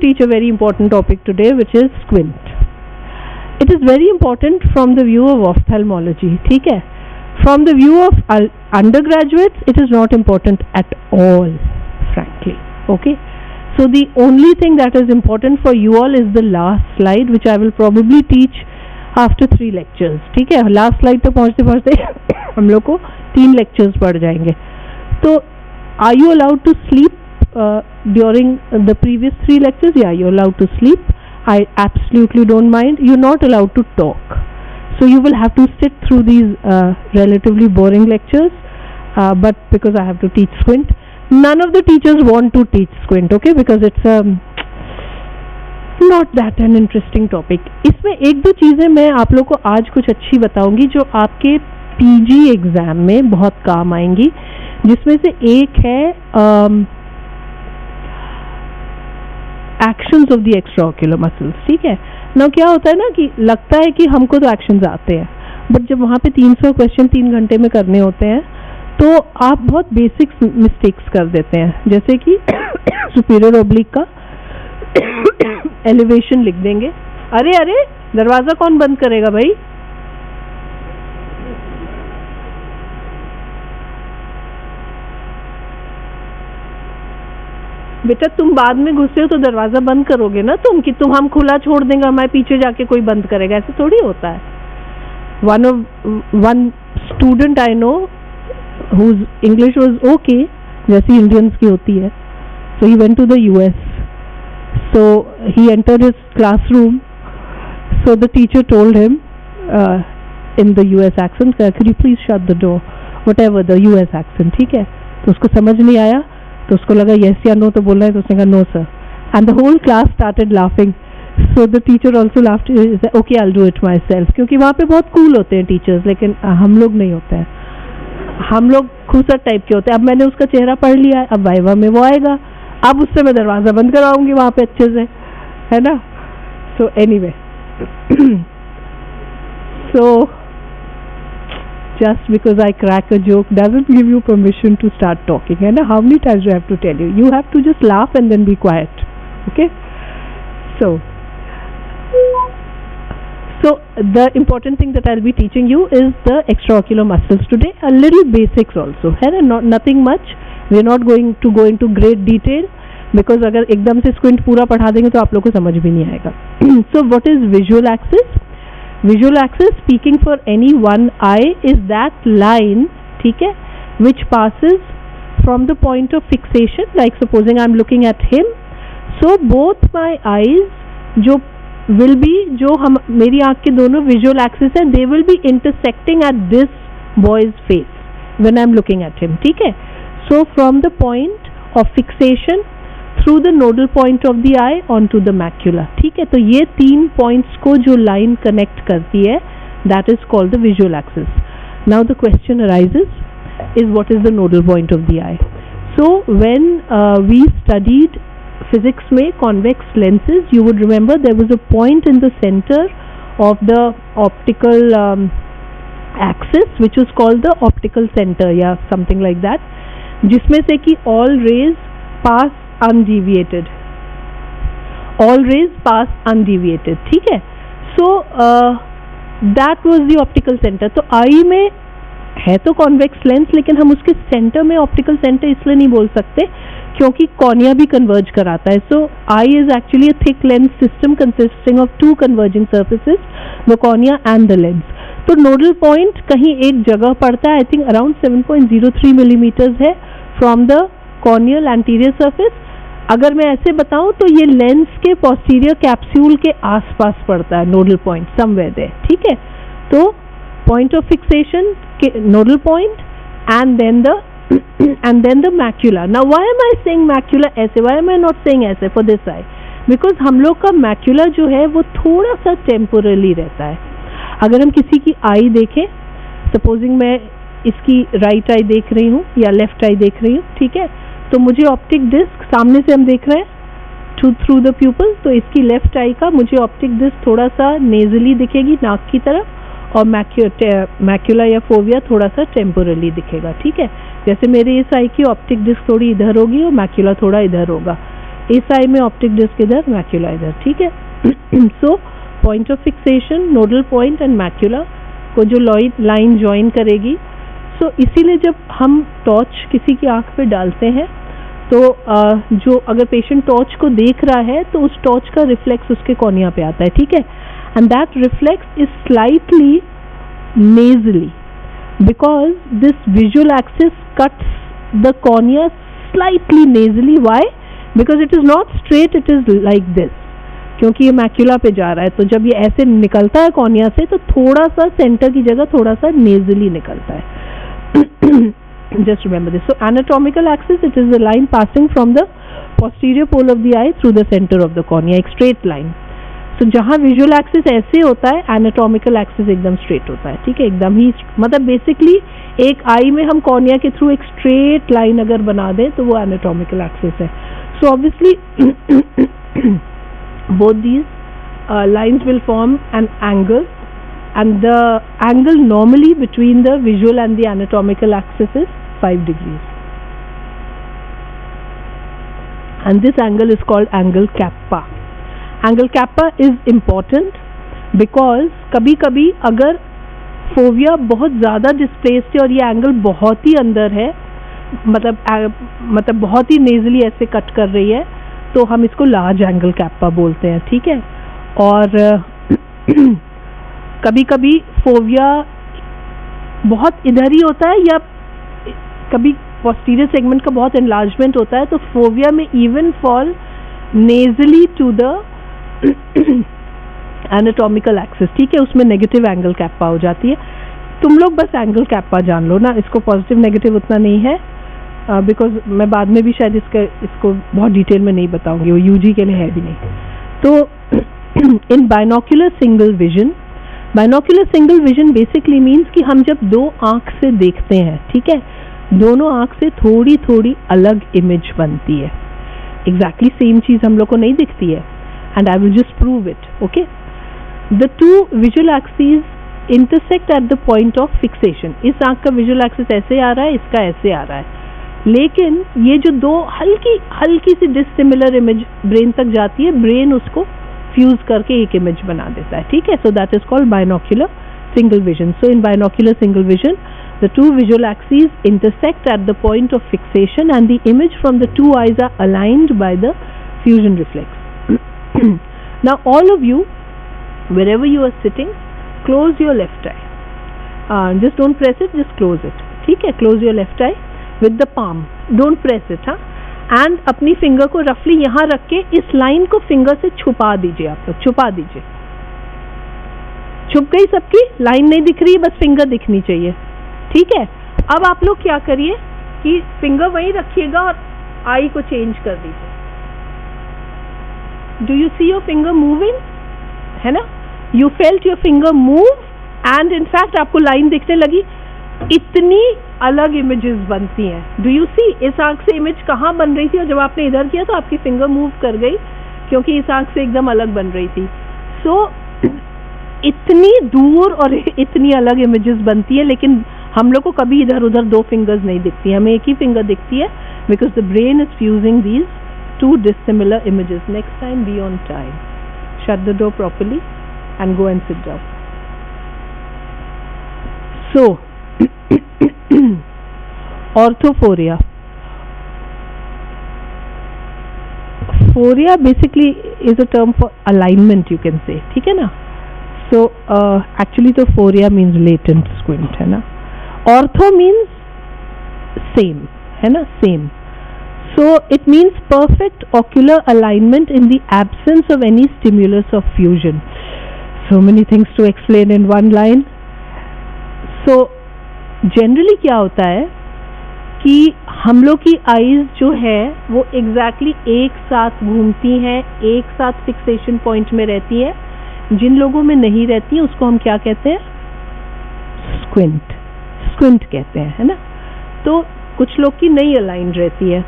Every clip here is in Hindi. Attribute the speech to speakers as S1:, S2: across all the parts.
S1: teach a very important topic today, which is squint. It is very important from the view of ophthalmology. ठीक है? From the view of undergraduates, it is not important at all, frankly. Okay? So the only thing that is important for you all is the last slide, which I will probably teach after 3 lectures. ठीक है? Last slide तक पहुँचते पहुँचते हम लोग को 3 lectures पड़ जाएंगे. तो are you allowed to sleep during the previous 3 lectures? Yeah, you're allowed to sleep. I absolutely don't mind. You're not allowed to talk. So you will have to sit through these relatively boring lectures, but because I have to teach squint, none of the teachers want to teach squint, okay? Because it's not that an interesting topic. इसमें 1-2 चीज़ें मैं आप लोग को आज कुछ अच्छी बताऊंगी जो आपके PG एग्जाम में बहुत काम आएंगी, जिसमें से एक है एक्शंस ऑफ द एक्स्ट्राओक्यूलर मसल्स. ठीक है ना? क्या होता है ना कि लगता है कि हमको तो एक्शंस आते हैं, बट जब वहाँ पे 300 क्वेश्चन 3 घंटे में करने होते हैं तो आप बहुत बेसिक मिस्टेक्स कर देते हैं. जैसे कि सुपीरियर ओब्लिक का एलिवेशन लिख देंगे. अरे अरे दरवाजा कौन बंद करेगा भाई? बेटा तुम बाद में घुसे हो तो दरवाजा बंद करोगे ना तुम, कि तुम हम खुला छोड़ देंगे हमारे पीछे जाके कोई बंद करेगा. ऐसे थोड़ी होता है. One student I know whose English was okay, जैसी इंडियंस की होती है. So he went to the US. So he entered his classroom. So the teacher told him in the US accent, could you please shut the door? Whatever the US accent. ठीक है? तो उसको समझ नहीं आया, तो उसको लगा yes या no तो बोल रहा है, तो उसने कहा no sir. And the whole class started laughing. So the teacher also laughed. He said, okay, I'll do it myself. क्योंकि वहाँ पे बहुत cool होते हैं टीचर्स, लेकिन हम लोग नहीं होते हैं. हम लोग खुसट टाइप के होते हैं. अब मैंने उसका चेहरा पढ़ लिया है, अब वाइवा में वो आएगा, अब उससे मैं दरवाज़ा बंद कराऊंगी वहाँ पे अच्छे से, है ना? So anyway, so just because I crack a joke doesn't give you permission to start talking, है ना? How many times do I have to tell you? You have to just laugh and then be quiet, okay? So the important thing that I'll be teaching you is the extraocular muscles today. A little basics also, है ना? Nothing much. We're not going to go into great detail because अगर एकदम से squint पूरा पढ़ा देंगे तो आप लोग को समझ भी नहीं आएगा. So what is visual axis? Visual axis, speaking for any one eye, is that line, ठीक है, which passes from the point of fixation. Like supposing I'm looking at him, so both my eyes जो will be, जो हम मेरी आँख के दोनों visual axis हैं, they will be intersecting at this boy's face when I'm looking at him. ठीक है? So from the point of fixation through the nodal point of the eye onto the macula. ठीक है? तो ये 3 points को जो line connect करती है, that is called the visual axis. Now the question arises is what is the nodal point of the eye? So when we studied physics में convex lenses, you would remember there was a point in the center of the optical axis which was called the optical center, yeah, something like that, जिसमें से कि all rays pass undeviated. All rays pass undeviated. ठीक है? So that was the optical center. तो आई में है तो कॉन्वेक्स लेंस, लेकिन हम उसके सेंटर में ऑप्टिकल सेंटर इसलिए नहीं बोल सकते क्योंकि कॉर्निया भी कन्वर्ज कराता है. So eye is actually a thick lens system consisting of 2 converging surfaces, the cornea and the lens. तो नोडल पॉइंट कहीं एक जगह पड़ता है, आई थिंक अराउंड 7.03 मिलीमीटर्स है from the corneal anterior surface. अगर मैं ऐसे बताऊं तो ये लेंस के पोस्टीरियर कैप्सूल के आसपास पड़ता है नोडल पॉइंट, समवेयर देयर. ठीक है? तो पॉइंट ऑफ फिक्सेशन के nodal point and then the macula. Now why am I saying macula ऐसे? Why am I not saying ऐसे for this eye? Because हम लोग का macula जो है वो थोड़ा सा temporarily रहता है. अगर हम किसी की आई देखें, supposing मैं इसकी right eye देख रही हूँ या left eye देख रही हूँ, ठीक है, तो मुझे optic disc सामने से हम देख रहे हैं through the pupil, तो इसकी left eye का मुझे optic disc थोड़ा सा nasally दिखेगी नाक की तरफ, और मैक्यूला या फोविया थोड़ा सा टेम्पोरली दिखेगा. ठीक है? जैसे मेरे इस आई की ऑप्टिक डिस्क थोड़ी इधर होगी और मैक्यूला थोड़ा इधर होगा. इस आई में ऑप्टिक डिस्क इधर, मैक्यूला इधर, ठीक है। So point of fixation, nodal point and macula को जो लाइन ज्वाइन करेगी। सो इसीलिए जब हम टॉर्च किसी की आंख पे डालते हैं तो जो अगर पेशेंट टॉर्च को देख रहा है तो उस टॉर्च का रिफ्लेक्स उसके कॉर्निया पे आता है, ठीक है। And that reflex is slightly nasally because this visual axis cuts the cornea slightly nasally. Why? Because it is not straight, it is like this, क्योंकि ये मैक्यूला पे जा रहा है। तो जब ये ऐसे निकलता है कॉर्निया से तो थोड़ा सा सेंटर की जगह थोड़ा सा नेजली निकलता है। Just remember this. So anatomical axis, it is the line passing from the posterior pole of the eye through the center of the cornea, एक straight line. So जहाँ visual axis ऐसे होता है, anatomical axis एकदम straight होता है, ठीक है, एकदम ही, मतलब basically एक eye में हम cornea के through एक straight line अगर बना दें तो वो anatomical axis है. So obviously both these lines will form an angle, and the angle normally between the visual and the anatomical axis is 5 degrees, and this angle is called angle kappa. Angle kappa is important because कभी कभी अगर फोविया बहुत ज़्यादा डिस्प्लेस्ड है और ये एंगल बहुत ही अंदर है, मतलब बहुत ही नेजली ऐसे कट कर रही है, तो हम इसको लार्ज एंगल कैप्पा बोलते हैं, ठीक है। और कभी कभी फोविया बहुत इधर ही होता है या कभी पोस्टीरियर सेगमेंट का बहुत एनलार्जमेंट होता है, तो फोविया में even fall nasally to the anatomical axis, ठीक है, उसमें नेगेटिव एंगल कैप्पा हो जाती है। तुम लोग बस एंगल कैप्पा जान लो ना, इसको पॉजिटिव नेगेटिव उतना नहीं है, बिकॉज मैं बाद में भी शायद इसको बहुत डिटेल में नहीं बताऊंगी, वो यूजी के लिए है भी नहीं। तो in binocular single vision, binocular single vision basically means कि हम जब दो आंख से देखते हैं, ठीक है, दोनों आंख से थोड़ी थोड़ी अलग इमेज बनती है, एग्जैक्टली सेम चीज हम लोग को नहीं दिखती है, and I will just prove it, okay. The two visual axis intersect at the point of fixation. इस आंख का विजुअल एक्सिस ऐसे आ रहा है, इसका ऐसे आ रहा है, लेकिन ये जो दो हल्की सी डिसिमिलर इमेज ब्रेन तक जाती है, ब्रेन उसको फ्यूज करके एक इमेज बना देता है, ठीक है। So that is called binocular single vision. So in binocular single vision, the two visual axes intersect at the point of fixation and the image from the two eyes are aligned by the fusion reflex. Now all of you, wherever you are sitting, close your left eye. Just don't press it, just close it. ठीक है, close your left eye with the palm. Don't press it, हाँ. एंड अपनी फिंगर को रफली यहाँ रख के इस लाइन को फिंगर से छुपा दीजिए, आप लोग छुपा दीजिए. छुप गई सबकी, लाइन नहीं दिख रही, बस फिंगर दिखनी चाहिए, ठीक है. अब आप लोग क्या करिए कि फिंगर वहीं रखिएगा और आई को चेंज कर दीजिए. Do you see your finger moving, है ना? You felt your finger move and in fact आपको लाइन दिखने लगी. इतनी अलग इमेजेस बनती हैं. Do you see? इस आंख से इमेज कहाँ बन रही थी और जब आपने इधर किया तो आपकी फिंगर मूव कर गई क्योंकि इस आंख से एकदम अलग बन रही थी. सो इतनी दूर और इतनी अलग इमेजेस बनती है, लेकिन हम लोग को कभी इधर उधर दो फिंगर्स नहीं दिखती, हमें एक ही फिंगर दिखती है because the brain is fusing these two dissimilar images. Next time be on time. Shut the door properly and go and sit down. So, orthophoria. Phoria basically is a term for alignment, you can say. ठीक है ना? So, actually तो phoria means latent squint, है ना? Ortho means same, है ना? Same. So, it means perfect ocular alignment in the absence of any stimulus of fusion. So many things to explain in one line. So generally क्या होता है कि हम लोग की आईज जो है वो एग्जैक्टली एक साथ घूमती हैं, एक साथ फिक्सेशन पॉइंट में रहती है. जिन लोगों में नहीं रहती है उसको हम क्या कहते हैं? स्क्विंट. स्क्विंट कहते हैं, है ना? तो कुछ लोग की नहीं अलाइंड रहती है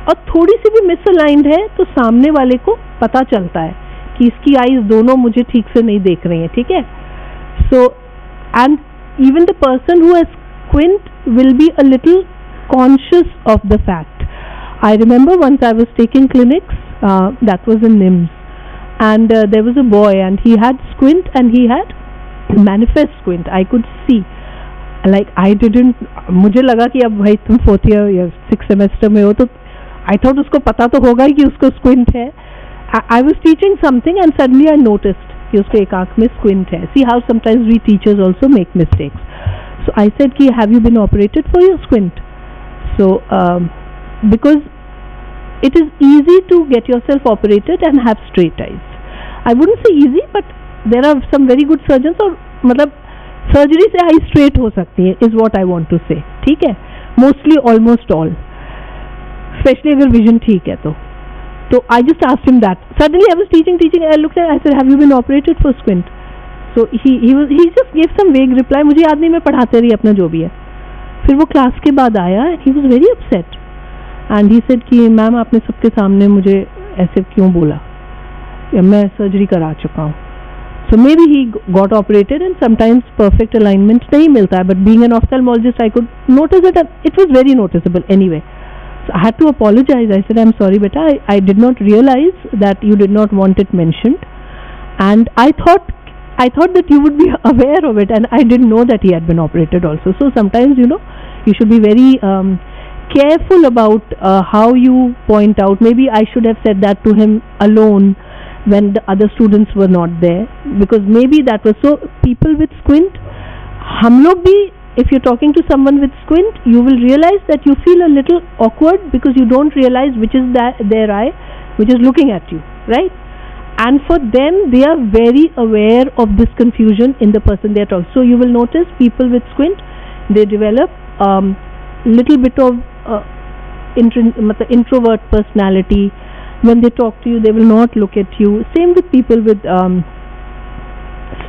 S1: और थोड़ी सी भी मिस अलाइंड है तो सामने वाले को पता चलता है कि इसकी आईज दोनों मुझे ठीक से नहीं देख रही हैं, ठीक है. So and even the person who has squint will be a little conscious of the fact. I remember once I was taking clinics That was in NIMS. And there was a boy and he had squint and he had manifest squint. I could see. Like I didn't, मुझे लगा कि अब भाई तुम 4th year या 6th semester में हो तो I thought उसको पता तो होगा ही कि उसको squint है. I was teaching something and suddenly I noticed कि उसको एक आँख में squint है. See how sometimes we teachers also make mistakes. So I said कि have you been operated for your squint? So because it is easy to get yourself operated and have straight eyes. I wouldn't say easy, but there are some very good surgeons. और मतलब सर्जरी से आई स्ट्रेट हो सकती है, is what I want to say. ठीक है, मोस्टली ऑलमोस्ट ऑल, स्पेशली अगर विजन ठीक है तो I just asked him that. Suddenly I was teaching I looked at, I said have you been operated for squint? So he just give some vague reply. मुझे याद नहीं, मैं पढ़ाते रही अपना जो भी है. फिर वो क्लास के बाद आया, he was very upset and he said कि मैम आपने सबके सामने मुझे ऐसे क्यों बोला, या मैं सर्जरी करा चुका हूँ. So maybe he got operated and sometimes perfect alignment नहीं मिलता है, but being an ophthalmologist I could notice it and it was very noticeable anyway. So I had to apologize. I said I'm sorry beta, I did not realize that you did not want it mentioned and I thought that you would be aware of it and I didn't know that he had been operated also. So sometimes you should be very careful about how you point out. Maybe I should have said that to him alone when the other students were not there, because maybe that was so. People with squint, hum log bhi, if you're talking to someone with squint, you will realize that you feel a little awkward because you don't realize which is their eye which is looking at you, right? And for them, they are very aware of this confusion in the person they are talking. So you will notice people with squint, they develop little bit of introvert personality. When they talk to you, they will not look at you. Same with people with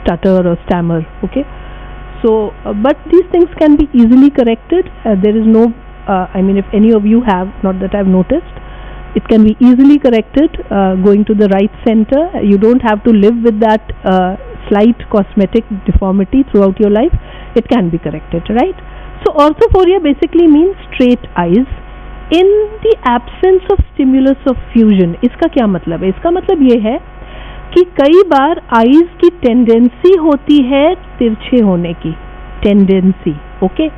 S1: stutter or stammer. Okay, so but these things can be easily corrected. There is no, I mean, if any of you have, not that I've noticed, it can be easily corrected going to the right center. You don't have to live with that slight cosmetic deformity throughout your life. It can be corrected, right? So orthophoria basically means straight eyes in the absence of stimulus of fusion. इसका क्या मतलब है? इसका मतलब ये है कि कई बार आईज की टेंडेंसी होती है तिरछे होने की, टेंडेंसी, ओके,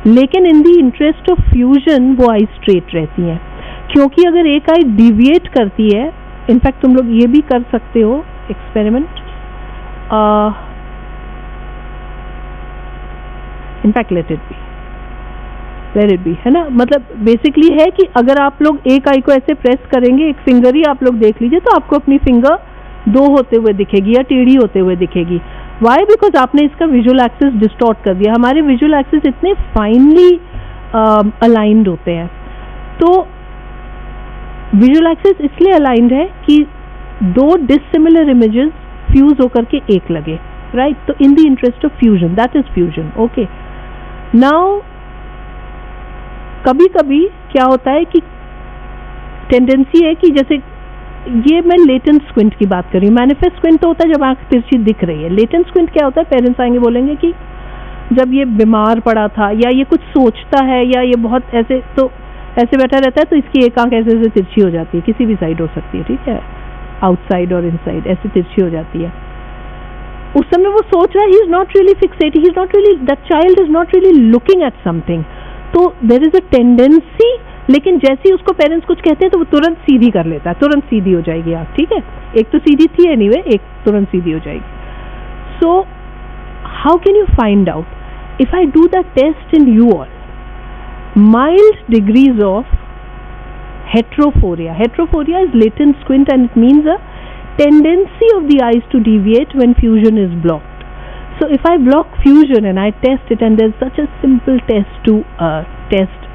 S1: लेकिन in the interest of fusion वो आई स्ट्रेट रहती हैं. क्योंकि अगर एक आई डिविएट करती है, इनफैक्ट तुम लोग ये भी कर सकते हो experiment, in fact let it be, है ना. मतलब बेसिकली है कि अगर आप लोग एक आई को ऐसे प्रेस करेंगे, एक फिंगर ही आप लोग देख लीजिए, तो आपको अपनी फिंगर दो होते हुए दिखेगी या टेढ़ी होते हुए दिखेगी. वाई? बिकॉज आपने इसका विजुअल एक्सिस डिस्टॉर्ट कर दिया. हमारे विजुअल एक्सिस इतने फाइनली अलाइंड होते हैं, तो विजुअल एक्सिस इसलिए अलाइंड है कि दो डिसिमिलर इमेजेस फ्यूज होकर के एक लगे, राइट? तो in the interest of fusion, that is fusion. Okay, now कभी कभी क्या होता है कि टेंडेंसी है कि जैसे ये मैं लेटेंट स्क्विंट की बात कर रही हूँ. मैनिफेस्ट स्क्विंट तो होता है जब आंख तिरछी दिख रही है. लेटेंट स्क्विंट क्या होता है? पेरेंट्स आएंगे बोलेंगे कि जब ये बीमार पड़ा था या ये कुछ सोचता है या ये बहुत ऐसे तो ऐसे बैठा रहता है तो इसकी एक आंख ऐसे ऐसे तिरछी हो जाती है, किसी भी साइड हो सकती है, ठीक है, आउटसाइड और इनसाइड, ऐसे तिरछी हो जाती है. उस समय वो सोच रहा है, he is not really fixated, he is not really, that child is not really looking at something. तो देयर इज अ टेंडेंसी, लेकिन जैसे ही उसको पेरेंट्स कुछ कहते हैं तो वो तुरंत सीधी कर लेता है, तुरंत सीधी हो जाएगी आँख, ठीक है. एक तो सीधी थी एनीवे, एक तुरंत सीधी हो जाएगी. So how can you find out? If I do that test in you all, mild degrees of heterophoria. Heterophoria is latent squint and it means a tendency of the eyes to deviate when fusion is blocked. So if I block fusion and I test it, and there's such a simple test to test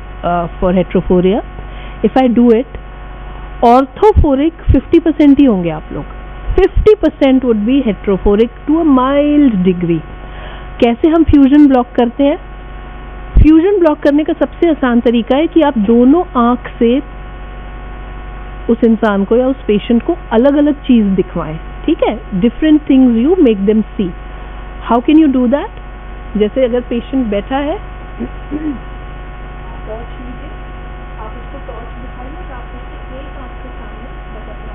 S1: for heterophoria, if I do it, orthophoric 50% ही होंगे आप लोग, 50% would be heterophoric to a mild degree. कैसे हम fusion block करते हैं? फ्यूजन ब्लॉक करने का सबसे आसान तरीका है कि आप दोनों आंख से उस इंसान को या उस पेशेंट को अलग अलग चीज दिखवाएं, ठीक है. Different things you make them see. How can you do that? जैसे अगर पेशेंट बैठा है, टॉर्च लीजिए, आप उसको टॉर्च दिखाइए, आप उसको एक आंख के सामने बस अपना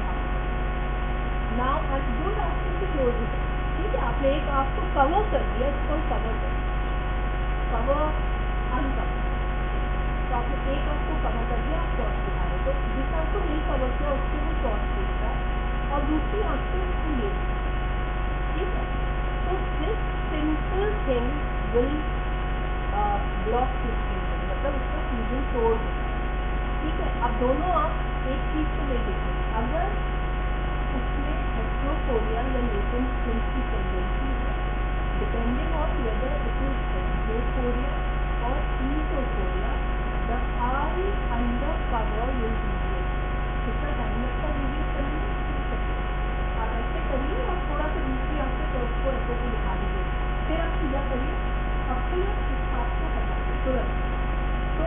S1: क्लोज है, ठीक है। आपने एक आंख को कवर कर दिया, इसको कवर कर दिया, कवर अनकवर, तो आपने एक आंख को कवर कर दिया, आप टॉर्च दिखा रहे, तो जिस आंख को नहीं कवर किया उससे वो टॉर्च देखता है और दूसरी आंख से उसको ये, ठीक है। तो this simple thing will block this fusion, मतलब उसका फ्यूजन तोड़ दे, ठीक है। अब दोनों आंख एक चीज को नहीं देखेंगे, अगर उसमें हेट्रोफोबिया या लेटेंट स्क्विंट की टेंडेंसी है, depending on whether it is heterophobia और ईटोफोबिया, the eye under cover will deviate. कितना टाइम लगता है डिविएट करने में? आप ऐसे करिए और थोड़ा सा दूसरी आंख से टॉर्च को ऐसे को दिखा दीजिए, फिर आप सीधा करिए, अब फिर इस हाथ को हटाइए तुरंत, तो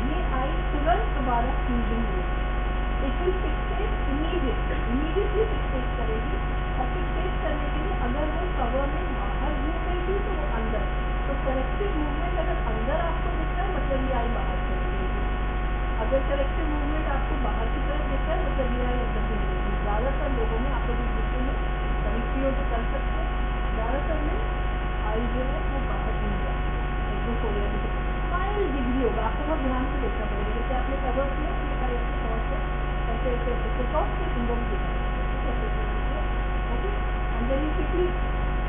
S1: ये आई तुरंत दोबारा फ्यूजन हुई, it will Fixit immediately Fixit करेगी। और फिक्सेट करने के लिए अगर वो कवर में बाहर घूम रही थी तो वो अंदर, तो करेक्टिव मूवमेंट अगर अंदर आपको दिख रहा है मतलब ये आई बाहर चली गई है, अगर करेक्टिव मूवमेंट आपको बाहर की तरफ दिख रहा है मतलब ये आई अंदर चली गई है। ज़्यादातर लोगों में आप लोग इस विषय में कनेक्टिव तो कर सकते हैं, ज़्यादातर में आई जो है वो बाहर घूम जाती है, हेट्रोफोबिया की माइल्ड डिग्री होगा, आपको बहुत ध्यान से देखना पड़ेगा। जैसे आपने कवर किया ऐसे टॉर्च है, ऐसे ऐसे ऐसे टॉर्च से फिंगर दिखा, okay, and then you quickly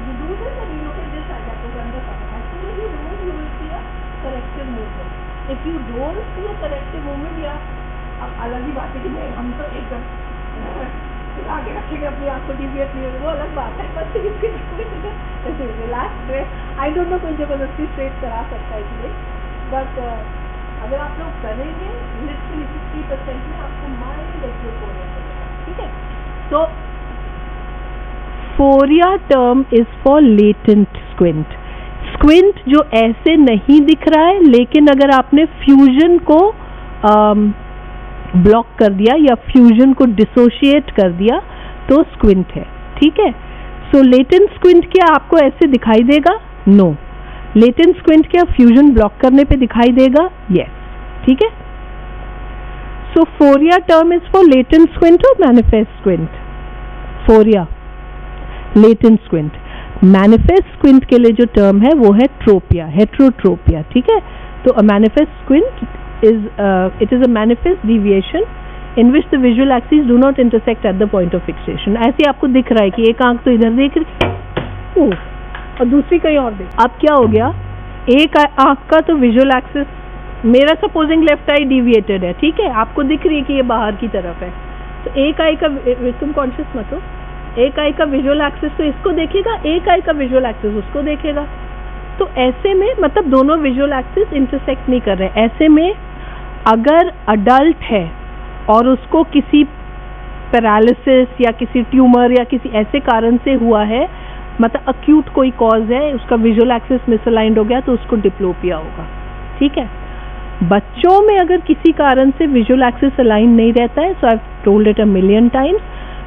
S1: you do this and you look at this side that is under cover. As soon as you remove, you will see a corrective movement. If you don't see a corrective movement, या अब अलग ही बात है कि नहीं हम तो एकदम आगे रखेंगे अपनी आँख को डिविएट नहीं होगा, वो अलग बात है, बस इसके रिलैक्स है। आई डोंट नो कोई जबरदस्ती स्ट्रेट करा सकता है इसलिए, बट अगर आप लोग करेंगे लिटरली 50% में आपको माइल्ड हेट्रोफोबिया मिलेगा, ठीक है। तो phoria term is for latent squint, squint जो ऐसे नहीं दिख रहा है लेकिन अगर आपने फ्यूजन को ब्लॉक कर दिया या फ्यूजन को डिसोशिएट कर दिया तो स्क्विंट है, ठीक है। सो लेटेंट स्क्विंट क्या आपको ऐसे दिखाई देगा? नो। लेटेंट स्क्विंट क्या फ्यूजन ब्लॉक करने पे दिखाई देगा? यस, ठीक है। So phoria term is for latent squint और manifest squint. Phoria latent squint, manifest squint के लिए जो टर्म है वो है ट्रोपिया, हेट्रोट्रोपिया, ठीक है। तो a manifest squint is it is a manifest deviation in which the visual axes do not intersect at the point of fixation. ऐसे आपको दिख रहा है कि एक आंख तो इधर देख रही और दूसरी कहीं और देख। अब क्या हो गया, एक आंख का तो विजुअल एक्सिस, मेरा सपोजिंग लेफ्ट आई डिविएटेड है, ठीक है, आपको दिख रही है कि ये बाहर की तरफ है, तो एक आई का, तुम कॉन्शियस मत हो, एक आई का विजुअल एक्सिस तो इसको देखेगा, एक आई का विजुअल एक्सिस उसको देखेगा। तो ऐसे में मतलब दोनों विजुअल एक्सिस इंटरसेक्ट नहीं कर रहे। ऐसे में अगर अडल्ट है और उसको किसी पैरालिसिस या किसी ट्यूमर या किसी ऐसे कारण से हुआ है, मतलब अक्यूट कोई कॉज है, उसका विजुअल एक्सिस मिसअलाइंड हो गया तो उसको डिप्लोपिया होगा, ठीक है। बच्चों में अगर किसी कारण से विजुअल एक्सिस अलाइन नहीं रहता है, so I have told it a million times,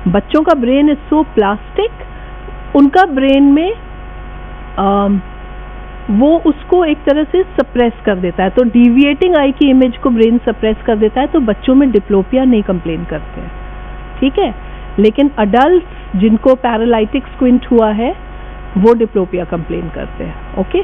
S1: बच्चों का ब्रेन इज सो प्लास्टिक, उनका ब्रेन में वो उसको एक तरह से सप्रेस कर देता है, तो डिविएटिंग आई की इमेज को ब्रेन सप्रेस कर देता है, तो बच्चों में डिप्लोपिया नहीं कंप्लेन करते हैं, ठीक है। लेकिन अडल्ट जिनको पैरालाइटिक स्क्विंट हुआ है वो डिप्लोपिया कंप्लेन करते हैं, okay.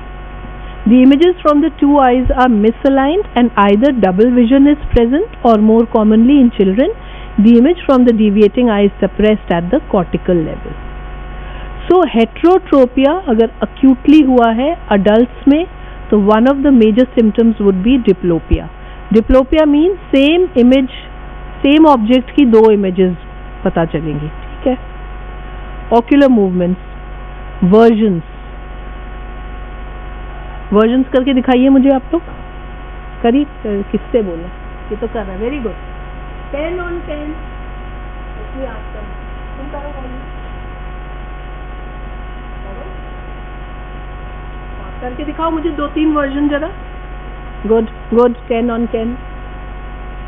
S1: The images from the two eyes are misaligned and either double vision is present or more commonly in children the image from the deviating eye is suppressed at the cortical level. So heterotropia अगर अक्यूटली हुआ है अडल्ट्स में तो one of the major symptoms would be diplopia. Diplopia mean same image, same object की दो इमेजेस पता चलेंगी, ठीक है। ऑक्यूलर मूवमेंट्स, वर्जन्स करके दिखाइए मुझे आप लोग, करिए, किससे बोले, ये तो कर रहा है, वेरी गुड। 10 on 10, इसलिए आप करो, तुम करो, करके दिखाओ मुझे 2-3 वर्जन जरा। गुड गुड, 10 on 10,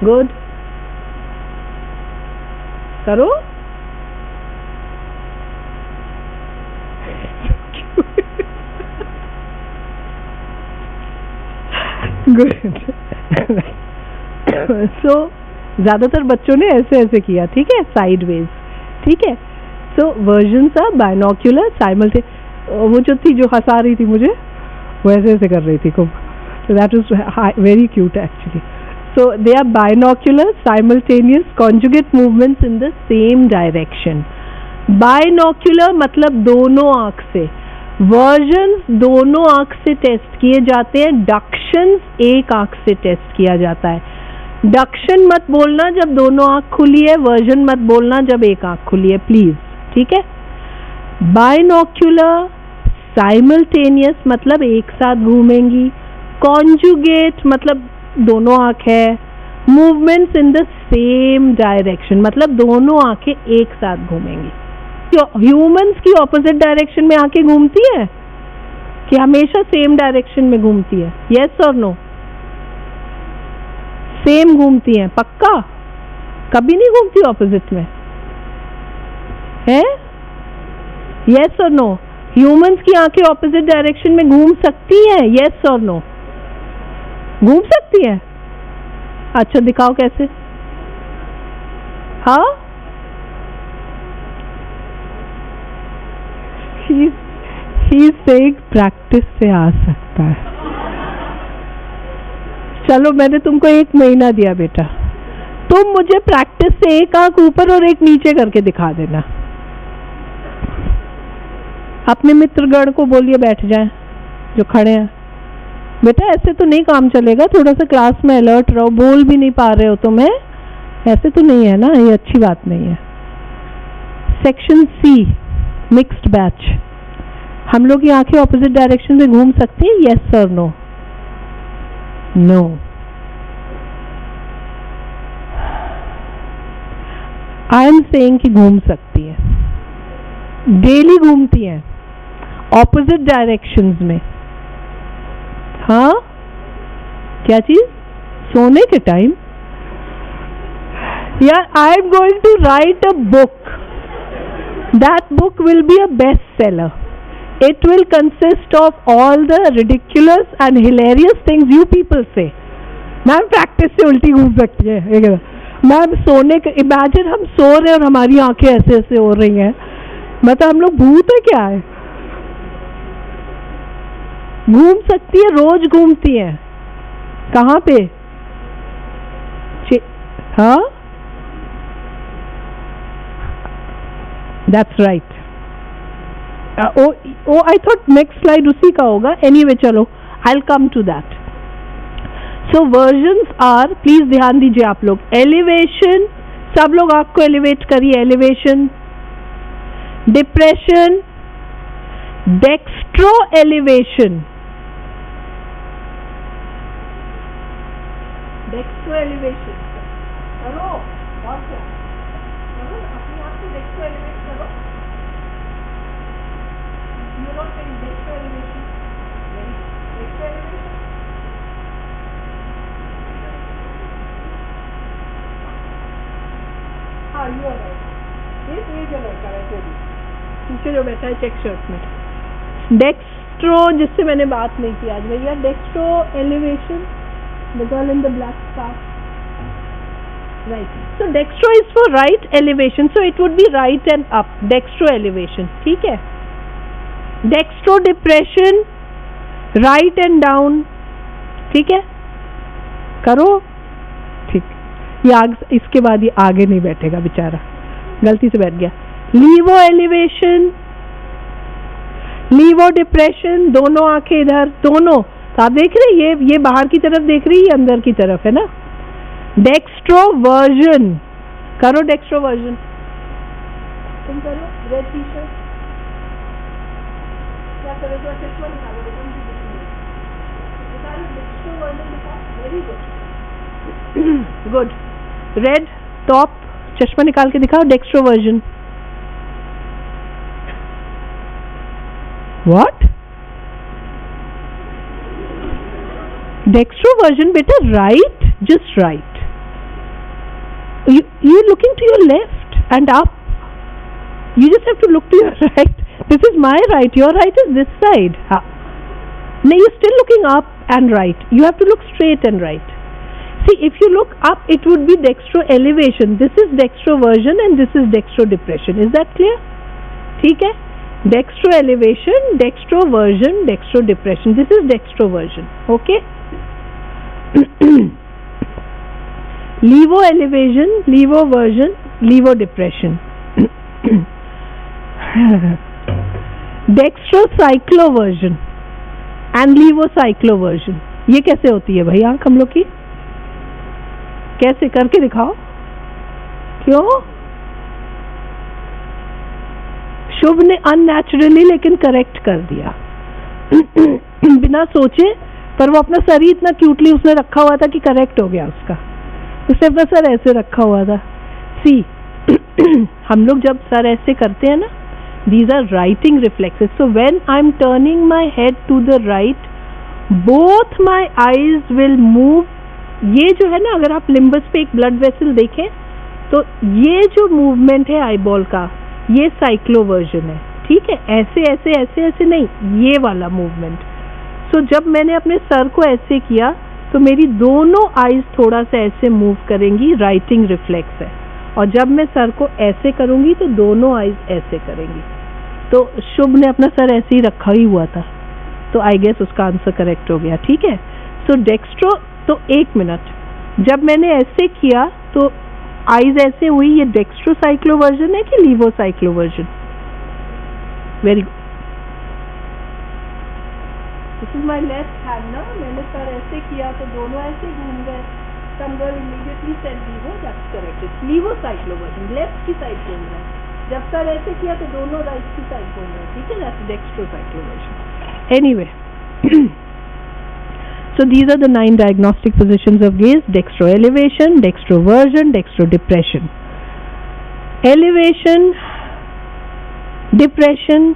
S1: गुड, करो। गुड। सो ज्यादातर बच्चों ने ऐसे ऐसे किया, ठीक है, साइडवेज, ठीक है। So versions are binocular, simultaneous. वो जो थी जो हंसा रही थी मुझे वो ऐसे ऐसे कर रही थी खूब. So that was very cute actually. So they are binocular, simultaneous, conjugate movements in the same direction. Binocular मतलब दोनों आँख से. Versions दोनों आँख से टेस्ट किए जाते हैं. Ductions एक आँख से टेस्ट किया जाता है. Duction मत बोलना जब दोनों आँख खुली है. Version मत बोलना जब एक आँख खुली है, प्लीज. ठीक है. Binocular, simultaneous मतलब एक साथ घूमेंगी. Conjugate मतलब दोनों आँख है. Movements in the same direction मतलब दोनों आँखें एक साथ घूमेंगी. ह्यूमंस की ऑपोजिट डायरेक्शन में आंखें घूमती है कि हमेशा सेम डायरेक्शन में घूमती है? यस और नो? सेम घूमती हैं पक्का? कभी नहीं घूमती ऑपोजिट में है? यस और नो? ह्यूमंस की आंखें ऑपोजिट डायरेक्शन में घूम सकती हैं? यस और नो? घूम सकती हैं. अच्छा दिखाओ कैसे. हाँ ही सेइंग प्रैक्टिस से आ सकता है. चलो मैंने तुमको 1 महीना दिया बेटा, तुम मुझे प्रैक्टिस से एक आंख ऊपर और एक नीचे करके दिखा देना. अपने मित्रगण को बोलिए बैठ जाएं जो खड़े हैं. बेटा ऐसे तो नहीं काम चलेगा, थोड़ा सा क्लास में अलर्ट रहो. बोल भी नहीं पा रहे हो तुम, ऐसे तो नहीं है ना, ये अच्छी बात नहीं है. Section C, mixed batch. हम लोग की आंखें ऑपोजिट डायरेक्शन में घूम सकती हैं? यस और no? No. I am saying कि घूम सकती है. डेली घूमती हैं ऑपोजिट डायरेक्शंस में. हाँ क्या चीज? सोने के टाइम. यार I am going to write a book. That book will be a bestseller. It will consist of all the ridiculous and hilarious things you people say. Ma'am practice से उल्टी घूम सकती है. मैम सोने के, इमेजिन हम सो रहे और हमारी आंखें ऐसे ऐसे हो रही हैं, मतलब हम लोग भूत है क्या है? घूम सकती है, रोज घूमती है. कहाँ पे? हाँ That's right. I thought next slide उसी का होगा. Anyway चलो I'll come to that. So versions are, please ध्यान दीजिए आप लोग. Elevation, सब लोग आँख को elevate करिए. Elevation, depression, dextro elevation. Dextro elevation करो और क्या करो, अपने आप को dextro elevate करो. You not saying dextro elevation? Dextro elevation. हाँ you are right. ये जो लड़का है वो भी पीछे जो बैठा है चेक शर्ट में. Dextro जिससे मैंने बात नहीं की आज भैया. Dextro elevation. The girl in the black scarf. Right. So dextro is for right elevation. So it would be right and up. Dextro elevation. ठीक है. Dextro depression, right and down. ठीक है. करो. ठीक. ये इसके बाद ये आगे नहीं बैठेगा बेचारा, गलती से बैठ गया. Levo elevation, levo depression. दोनों आंखें इधर, दोनों. तो आप देख रहे हैं ये बाहर की तरफ देख रही है, अंदर की तरफ है ना. डेक्स्ट्रोवर्जन करो. डेक्स्ट्रोवर्जन तुम करो. रेड टी शर्ट क्या करोगे? चश्मा निकालो. डेक्स्ट्रोवर्जन दिखाओ. Very good. Good. Red top, चश्मा निकाल के दिखाओ. डेक्स्ट्रोवर्जन. What? Dextroversion beta, right? Just right. You're looking to your left and up. You just have to look to your right. This is my right. Your right is this side. No, you're still looking up and right. You have to look straight and right. See, if you look up, it would be dextro elevation. This is dextroversion and this is dextro depression. Is that clear? ठीक है, dextro elevation, dextroversion, dextro depression, this is dextroversion. Okay, levo elevation, levoversion, levo depression. Dextrocycloversion and levocycloversion. ये कैसे होती है भाई आंख हम लोग की? कैसे करके दिखाओ. क्यों? शुभ ने अननेचुरली लेकिन करेक्ट कर दिया बिना सोचे, पर वो अपना सर ही इतना क्यूटली उसने रखा हुआ था कि करेक्ट हो गया उसका. उसने अपना सर ऐसे रखा हुआ था. सी हम लोग जब सर ऐसे करते हैं ना, these are writing reflexes. So when I'm turning my head to the right, both my eyes will move. ये जो है ना, अगर आप लिम्बस पे एक ब्लड वेसल देखें तो ये जो मूवमेंट है आईबॉल का, ये साइक्लोवर्जन है. ठीक है, ऐसे ऐसे ऐसे ऐसे नहीं, ये वाला मूवमेंट. सो जब मैंने अपने सर को ऐसे किया तो मेरी दोनों आईज थोड़ा सा ऐसे मूव करेंगी, राइटिंग रिफ्लेक्स है. और जब मैं सर को ऐसे करूंगी तो दोनों आईज ऐसे करेंगी. तो शुभ ने अपना सर ऐसे ही रखा ही हुआ था, तो आई गेस उसका आंसर करेक्ट हो गया. ठीक है, सो डेक्स्ट्रो. तो एक मिनट, जब मैंने ऐसे किया तो आईज ऐसे हुई, ये डेक्स्ट्रोसाइक्लोवर्जन है कि levocycloversion? Very good. This is my left hand ना, मैंने सर ऐसे किया तो दोनों ऐसे घूम गए. Some girl immediately said levo, that's correct. It's levocycloversion, left की साइड घूम रहा है. जब सर ऐसे किया तो दोनों राइट की साइड घूम रहे हैं. ठीक है, that's डेक्स्ट्रोसाइक्लोवर्जन. Anyway, so these are the 9 diagnostic positions of gaze: dextro elevation, dextroversion, dextro depression. Elevation, depression,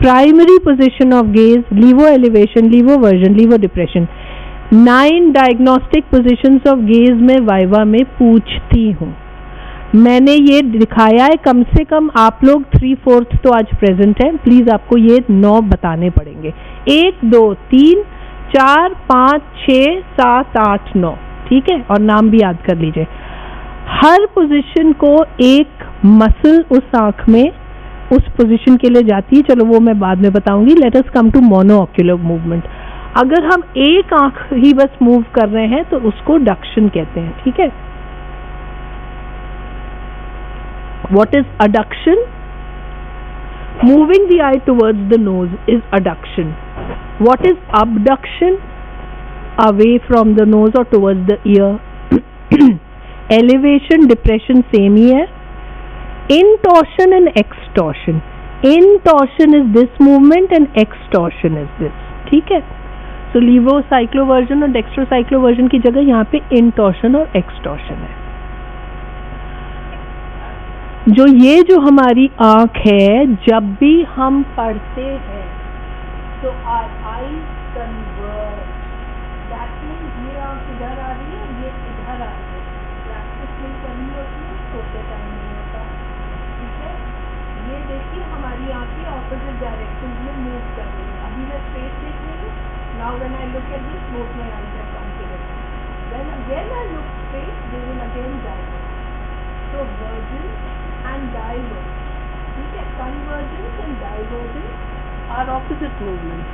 S1: primary position of gaze, levo elevation, levoversion, levo depression. 9 diagnostic positions of gauge में वाइवा में पूछती हूँ. मैंने ये दिखाया है, कम से कम आप लोग 3/4 तो आज प्रेजेंट हैं. प्लीज आपको ये 9 बताने पड़ेंगे. 1 2 3 4 5 6 7 8 9. ठीक है, और नाम भी याद कर लीजिए. हर पोजीशन को एक मसल उस आंख में उस पोजीशन के लिए जाती है. चलो वो मैं बाद में बताऊंगी. Let us come to monocular movement. अगर हम एक आंख ही बस मूव कर रहे हैं तो उसको डक्शन कहते हैं. ठीक है, what is adduction? Moving the eye towards the nose is adduction. What is abduction? Away from the nose और towards the ear. Elevation, depression same ही है. Intorsion and extorsion. Intorsion is this movement and extorsion is this. ठीक है, तो लीवोसाइक्लोवर्जन और डेक्स्ट्रोसाइक्लोवर्जन की जगह यहाँ पे इंटॉर्शन और एक्सटॉर्शन है. जो हमारी आंख है, जब भी हम पढ़ते हैं तो our eyes converge. That means ये आंख इधर आ रही है, ये इधर आ रही है. प्रैक्टिस नहीं करनी होती है, सोते टाइम नहीं होता. ठीक है, ये देखिए हमारी आंखें ऑपोजिट डायरेक्शन में मूव कर रही है. अभी मैं स्ट्रेट देख रही हूँ. Now when I look at this, both my eyes have come together. Then again I look straight, they will again diverge. So vergence and divergence. Okay, convergence and divergence are opposite movements.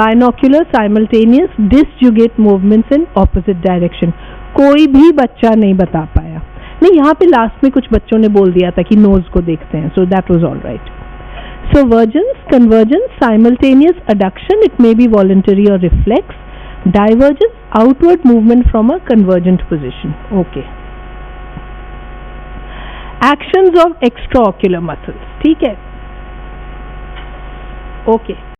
S1: Binocular, simultaneous, disjugate movements in opposite direction. कोई भी बच्चा नहीं बता पाया. नहीं, यहाँ पे लास्ट में कुछ बच्चों ने बोल दिया था कि नोज को देखते हैं. So that was all right. So vergence, convergence, simultaneous adduction, it may be voluntary or reflex. Divergence, outward movement from a convergent position. Okay. Actions of extraocular muscles. ठीक है. Okay.